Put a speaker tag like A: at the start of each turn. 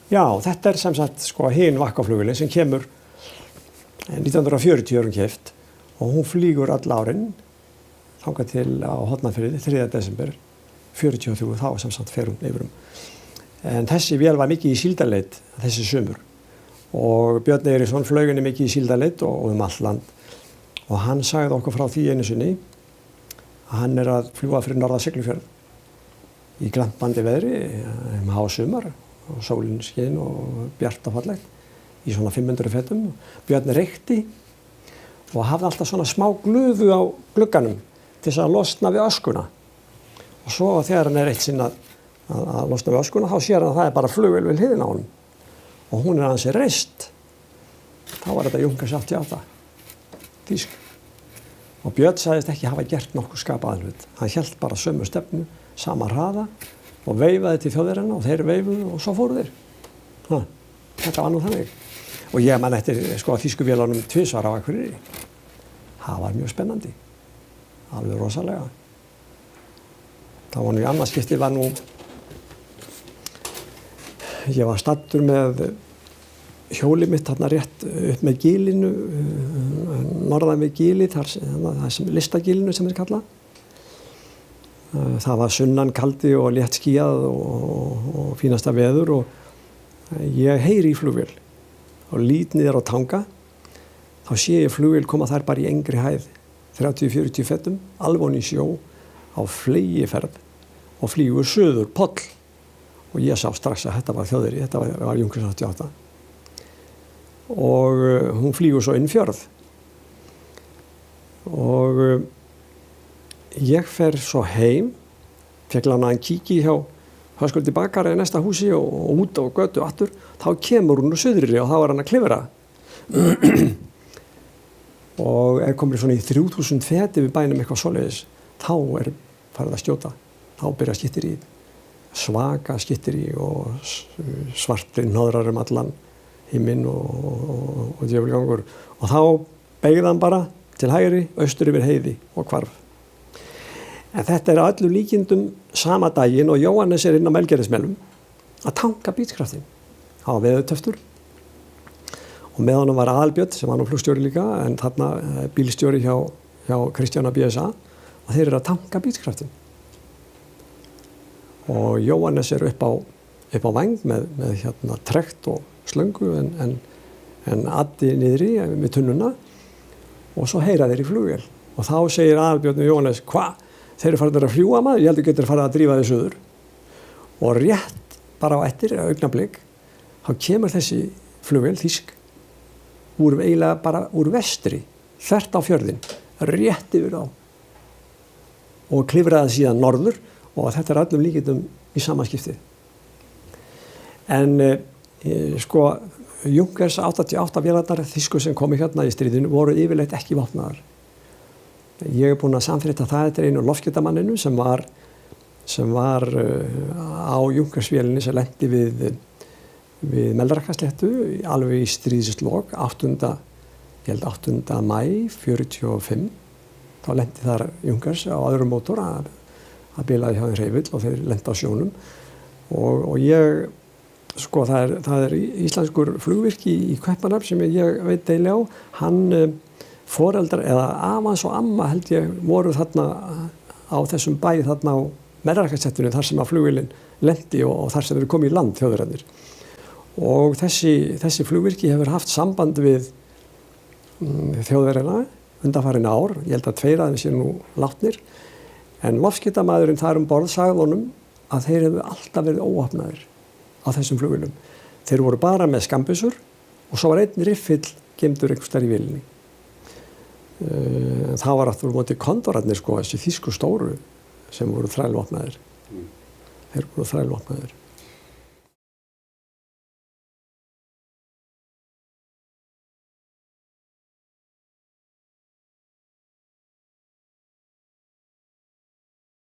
A: Já, þetta sem sagt sko hin Vakkaflugvélin sem kemur 1940 er hún keypt og hún flýgur all árin þangað til á Hornafirði 3. desember 43 þá sem sagt fer hún yfir En þessi vél var mikið í síldarleit þessi sumur og Björn Eiríksson flaug henni mikið í síldarleit og allt land og hann sagði okkur frá því einu sinni að hann að fljúga fyrir norða Siglufjörð í glampandi veðri hásumar og sólin skein og bjart og fallegt í svona 500 fetum. Björn reykti og hafði alltaf svona smá glufu á glugganum til þess að losna við öskuna. Og svo þegar hann eitt sinn að losna við öskuna þá sér hann að það bara flugvél við hliðina á honum. Og hún ansi reist. Þá var þetta Junkers 88. Þýsk. Og Björn sagðist ekki hafa gert nokkuð skapaðan hlut. Hann hélt bara sömu stefnu, sama hraða og veifaði til Þjóðverjana og þeir veifuðu og svo fóru þeir. Þetta var nú þannig. Og ég man eftir sko þýsku vélunum tvisvar á Akureyri. Það var mjög spennandi. Alveg rosalega. Það var nú í annað skipti var nú ég var staddur með hjólið mitt þarna rétt upp með gilinu norðan við gilið það sem listagilinu sem þeir kalla. Það var sunnan kaldi og létt skýjað og fínasta veður og ég heyri í flugvél og lít niður á Tanga þá sé ég flugvél koma þar bara í engri hæð 30-40 fetum alveg ofan í sjó á fleygiferð og flýgur suður poll og ég sá strax að þetta var Þjóðverji, þetta var Junkers 88 og hún flýgur svo inn fjörð og ég fer svo heim, fekk lánaðan kíki hjá Höskuldi bakara í næsta húsi og út á götu aftur, þá kemur hún úr suðriri og þá var hann að klifra. Og komið svona í 3000 feti við bænum eitthvað svoleiðis, þá farið að skjóta, þá byrja skytterí, svaka skytterí og svartir hnoðrar allan himinn og djöfulgangur. Og þá beygði hann bara til hægri, austur yfir heiði og hvarf. En þetta öllu líkindum sama daginn og Jóhannes inn á Melgerðismelum að tanka bílskraftinn. Það var veðurtöftur og með honum var Aðalbjörn sem var nú flugstjóri líka en þarna bílstjóri hjá Kristjána BSA og þeir eru að tanka bílskraftinn. Og Jóhannes upp á væng með trekt og slöngu en Addi niðri með tunnuna og svo heyra þeir í flugvél. Og þá segir Aðalbjörn og Jóhannes, hvað? Þeir eru farin að fljúga maður, ég heldur getur farið að drífa þau suður. Og rétt bara á eftir, augnablik, þá kemur þessi flugvél, þýsk, eiginlega bara úr vestri, þvert á fjörðinn, rétt yfir á. Og klifraði síðan norður og þetta öllum líkindum í sama skiptið. En sko, Junkers 88 vélarnar þýsku sem komu hérna í stríðinu voru yfirleitt ekki vopnaðar. Ég búinn að samfrétta það eftir einu loftskeytamanninu sem var á Junkersvélinni sem lenti við Melrakkasléttu alveg í stríðslok 8. maí 45. Þá lenti þar Junkers á öðrum mótor að bilaði hjá þeim hreyfill og þeir lenti á sjónum og ég sko það er íslenskur flugvirki í Kaupmannahöfn sem ég veit deili á hann foreldrar eða afans og amma held ég voru þarna á þessum bæ þarna á Melrakkasléttunni þar sem að flugvélin lenti og þar sem þeir komið í land Þjóðverjarnir. Og þessi flugvirki hefur haft samband við Þjóðverjana undanfarin ár, ég held að 2 af þeim séu nú látnir, en loftskeytamaðurinn þar borð sagði honum að þeir hefðu alltaf verið óvopnaðir á þessum flugvélum. Þeir voru bara með skammbysur og svo var einn riffill geymdur einhvers staðar í vélinni. Það var aftur móti kondorarnir sko, þessi þýsku stóru sem voru þrælvopnaðir. Þeir voru þrælvopnaðir.